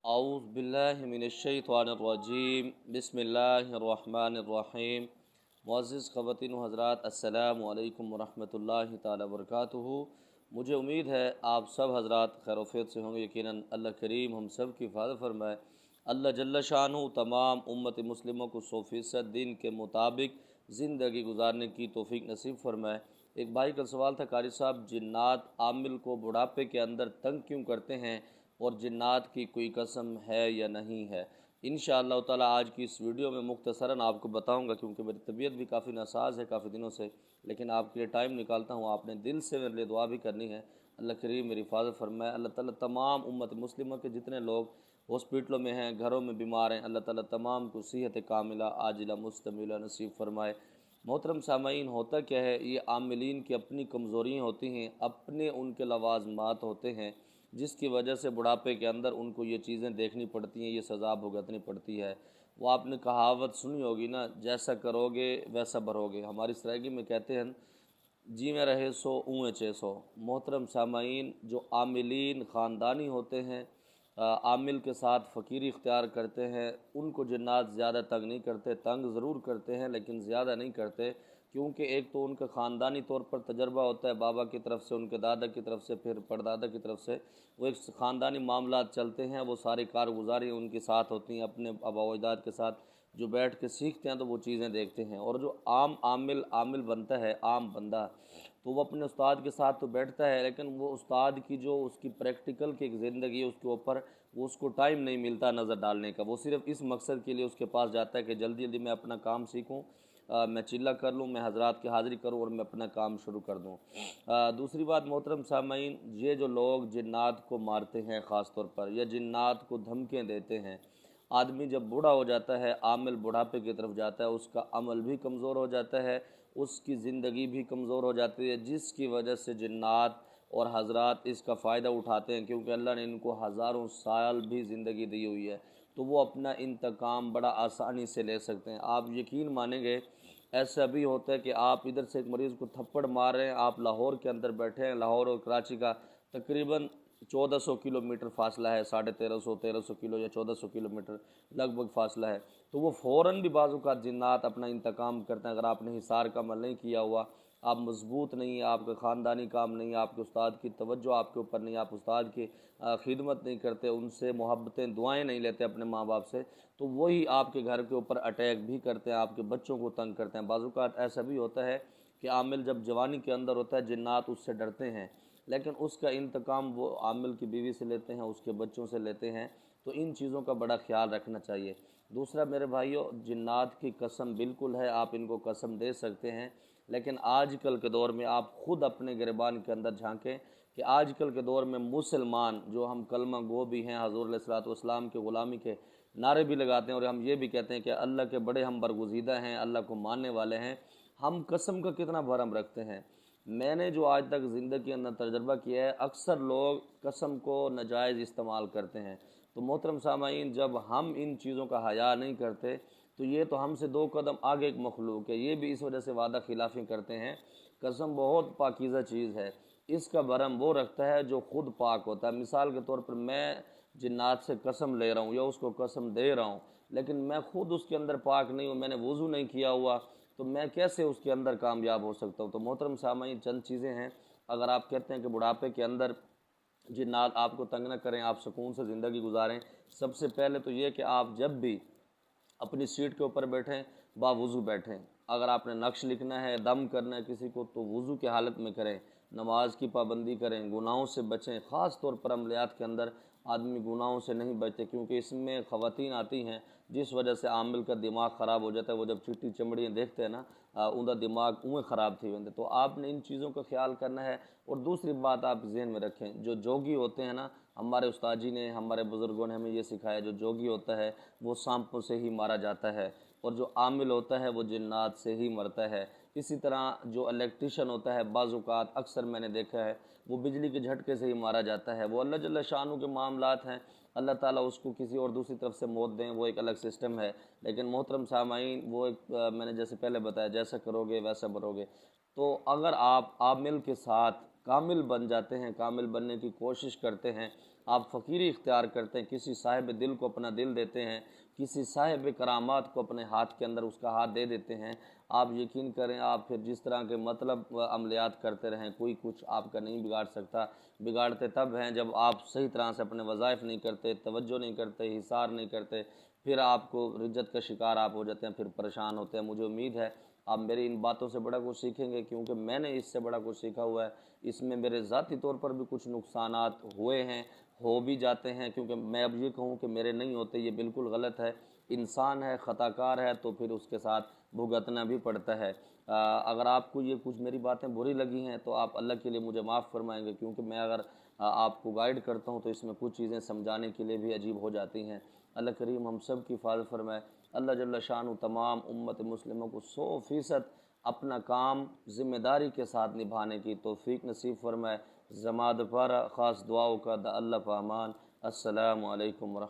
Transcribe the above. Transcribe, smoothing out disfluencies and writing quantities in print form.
औज़ु बिल्लाहि मिनश्शैतानिर्रजीम बिस्मिल्लाहिर्रहमानिर्रहीम। मुअज़्ज़िज़ ख़वातीन व हज़रात, अस्सलामु अलैकुम वरहमतुल्लाहि तआला वबरकातुहू। मुझे उम्मीद है आप सब हज़रात खैर-ओ-आफ़ियत से होंगे। यकीनन अल्लाह करीम हम सब की हिफ़ाज़त फ़रमाए। अल्लाह जल्ल शानु तमाम उम्मत मुस्लिमों को 100% दीन के मुताबिक ज़िंदगी गुजारने की तौफ़ीक नसीब फ़रमाए। एक भाई का सवाल था, कारी साहब, जिन्नात आमिल को बुढ़ापे के अंदर तंग क्यों करते हैं और जिन्नात की कोई कसम है या नहीं है? इंशाअल्लाह ताला आज की इस वीडियो में मुख्तसरन आपको बताऊंगा, क्योंकि मेरी तबीयत भी काफ़ी नासाज है काफ़ी दिनों से, लेकिन आपके लिए टाइम निकालता हूँ। आपने दिल से मेरे लिए दुआ भी करनी है। अल्लाह करीम मेरी हिफाजत फरमाए। अल्लाह ताला तमाम उम्मत मुस्लिमों के जितने लोग हॉस्पिटलों में हैं, घरों में बीमार हैं, अल्लाह ताला तमाम को सेहत कामिला आजिला मुस्तमिला नसीब फरमाए। मोहतरम सामाईन, होता क्या है, ये आमिलीन की अपनी कमज़ोरियाँ होती हैं, अपने उनके लवाजमात होते हैं, जिसकी वजह से बुढ़ापे के अंदर उनको ये चीज़ें देखनी पड़ती हैं, ये सज़ा भुगतनी पड़ती है। वो आपने कहावत सुनी होगी ना, जैसा करोगे वैसा भरोगे। हमारी सरायगी में कहते हैं, जी में रहे सो ऊँचे चेसो। मोहतरम सामाईन, जो आमिलीन ख़ानदानी होते हैं, आमिल के साथ फ़कीरी इख्तियार करते हैं, उनको जन्नात ज़्यादा तंग नहीं करते। तंग ज़रूर करते हैं लेकिन ज़्यादा नहीं करते, क्योंकि एक तो उनका ख़ानदानी तौर पर तजर्बा होता है, बाबा की तरफ से, उनके दादा की तरफ से, फिर परदादा की तरफ से वो एक ख़ानदानी मामलात चलते हैं। वो सारी कारगुजारी उनके साथ होती हैं, अपने आबा व अजदाद के साथ जो बैठ के सीखते हैं तो वो चीज़ें देखते हैं। और जो आम आमिल आमिल बनता है, आम बंदा, तो वो अपने उस्ताद के साथ तो बैठता है, लेकिन वो उस्ताद की जो उसकी प्रैक्टिकल की एक ज़िंदगी है उसके ऊपर वो उसको टाइम नहीं मिलता नज़र डालने का। वो सिर्फ़ इस मकसद के लिए उसके पास जाता है कि जल्दी जल्दी मैं अपना काम सीखूँ, मैं चिल्ला कर लूँ, मैं हज़रात की हाज़िरी करूँ और मैं अपना काम शुरू कर दूँ। दूसरी बात मोहतरम सामाईन, ये जो लोग जिन्नात को मारते हैं ख़ास तौर पर, या जिन्नात को धमकियाँ देते हैं, आदमी जब बूढ़ा हो जाता है, आमिल बुढ़ापे की तरफ जाता है, उसका अमल भी कमज़ोर हो जाता है, उसकी ज़िंदगी भी कमज़ोर हो जाती है, जिसकी वजह से जिन्नात और हज़रात इसका फ़ायदा उठाते हैं, क्योंकि अल्लाह ने इनको हज़ारों साल भी ज़िंदगी दी हुई है, तो वो अपना इंतकाम बड़ा आसानी से ले सकते हैं। आप यकीन मानेंगे, ऐसा भी होता है कि आप इधर से एक मरीज़ को थप्पड़ मार रहे हैं, आप लाहौर के अंदर बैठे हैं, लाहौर और कराची का तकरीबन 1400 किलोमीटर फासला है, 1350 किलो या 1400 किलोमीटर लगभग फासला है, तो वो फ़ौरन भी बाज़ औक़ात जिन्नात अपना इंतकाम करते हैं। अगर आपने हिसार का अमल नहीं किया हुआ, आप मजबूत नहीं है, आपका ख़ानदानी काम नहीं है, आपके उस्ताद की तवज्जो आपके ऊपर नहीं, आप उस्ताद की खिदमत नहीं करते, उनसे मोहब्बतें दुआएं नहीं लेते अपने माँ बाप से, तो वही आपके घर के ऊपर अटैक भी करते हैं, आपके बच्चों को तंग करते हैं। बाज़ औक़ात ऐसा भी होता है कि आमिल जब जवानी के अंदर होता है, जिन्नात उससे डरते हैं, लेकिन उसका इंतकाम वो आमिल की बीवी से लेते हैं, उसके बच्चों से लेते हैं। तो इन चीज़ों का बड़ा ख्याल रखना चाहिए। दूसरा मेरे भाइयों, जिन्नात की कसम बिल्कुल है, आप इनको कसम दे सकते हैं, लेकिन आजकल के दौर में आप ख़ुद अपने गिरबान के अंदर झांकें कि आजकल के दौर में मुसलमान जो हम कलमा गो भी हैं, हज़ूर अलैहिस्सलाम के ग़ुलामी के नारे भी लगाते हैं, और हम ये भी कहते हैं कि अल्लाह के बड़े हम बरगुज़ीदा हैं, अल्लाह को मानने वाले हैं, हम कसम का कितना भरम रखते हैं। मैंने जो आज तक ज़िंदगी के अंदर तजर्बा किया है, अक्सर लोग कसम को नाजायज़ इस्तेमाल करते हैं। तो मोहतरम सामाईन, जब हम इन चीज़ों का हया नहीं करते, तो ये तो हमसे 2 कदम आगे एक मखलूक है, ये भी इस वजह से वादा खिलाफ़ी करते हैं। कसम बहुत पाकीज़ा चीज़ है, इसका भरम वो रखता है जो ख़ुद पाक होता है। मिसाल के तौर पर मैं जिन्नात से कसम ले रहा हूँ या उसको कसम दे रहा हूँ, लेकिन मैं ख़ुद उसके अंदर पाक नहीं हूँ, मैंने वज़ू नहीं किया हुआ, तो मैं कैसे उसके अंदर कामयाब हो सकता हूँ? तो मोहतरम सामाईन, चंद चीज़ें हैं। अगर आप कहते हैं कि बुढ़ापे के अंदर जिन्नात आपको तंग न करें, आप सुकून से ज़िंदगी गुजारें, सबसे पहले तो ये कि आप जब भी अपनी सीट के ऊपर बैठें, बावुज़ू बैठें। अगर आपने नक्श लिखना है, दम करना है किसी को, तो वज़ू की हालत में करें। नमाज की पाबंदी करें, गुनाहों से बचें। ख़ास तौर पर अमलियात के अंदर आदमी गुनाहों से नहीं बचते, क्योंकि इसमें ख़वातीन आती हैं, जिस वजह से आमिल का दिमाग ख़राब हो जाता है। वो जब चिट्टी चमड़ियाँ देखते हैं ना, उनका दिमाग उमें ख़राब थी वेंदे। तो आपने इन चीज़ों का ख्याल करना है। और दूसरी बात आप जहन में रखें, जो जोगी होते हैं ना, हमारे उस्ताद जी ने, हमारे बुज़ुर्गों ने हमें ये सिखाया, जो जोगी होता है वो सांपों से ही मारा जाता है, और जो आमिल होता है वो जिन्नात से ही मरता है। इसी तरह जो इलेक्ट्रिशियन होता है, बाज़ औक़ात अक्सर मैंने देखा है, वो बिजली के झटके से ही मारा जाता है। वो अल्लाह जल्ल शानु के मामलात हैं, अल्लाह ताला उसको किसी और दूसरी तरफ से मौत दें, वो एक अलग सिस्टम है। लेकिन मोहतरम सामाईन, वो एक मैंने जैसे पहले बताया, जैसा करोगे वैसा भरोगे। तो अगर आप आमिल के साथ कामिल बन जाते हैं, कामिल बनने की कोशिश करते हैं, आप फ़कीरी इख्तियार करते हैं, किसी साहिब दिल को अपना दिल देते हैं, किसी साहिब करामात को अपने हाथ के अंदर उसका हाथ दे देते हैं, आप यकीन करें आप फिर जिस तरह के मतलब अमलियात करते रहें कोई कुछ आपका नहीं बिगाड़ सकता। बिगाड़ते तब हैं जब आप सही तरह से अपने वज़ाइफ नहीं करते, तवज्जो नहीं करते, हिसार नहीं करते, फिर आपको रिज्जत का शिकार आप हो जाते हैं, फिर परेशान होते हैं। मुझे उम्मीद है आप मेरी इन बातों से बड़ा कुछ सीखेंगे, क्योंकि मैंने इससे बड़ा कुछ सीखा हुआ है। इसमें मेरे ज़ाती तौर पर भी कुछ नुकसानात हुए हैं, हो भी जाते हैं, क्योंकि मैं अब ये कहूँ कि मेरे नहीं होते ये बिल्कुल गलत है। इंसान है, ख़ताकार है, तो फिर उसके साथ भुगतना भी पड़ता है। अगर आपको ये कुछ मेरी बातें बुरी लगी हैं तो आप अल्लाह के लिए मुझे माफ़ फरमाएंगे, क्योंकि मैं अगर आपको गाइड करता हूँ तो इसमें कुछ चीज़ें समझाने के लिए भी अजीब हो जाती हैं। अल्लाह करीम हम सब की हिफाज़त फरमाए। अल्लाह जल्ल शान तमाम उम्मत मुस्लिमों को 100% अपना काम ज़िम्मेदारी के साथ निभाने की तौफ़ीक नसीब फरमाए। ज़मात पर ख़ास दुआओं का द अल्लाह पामान। अस्सलामु अलैकुम।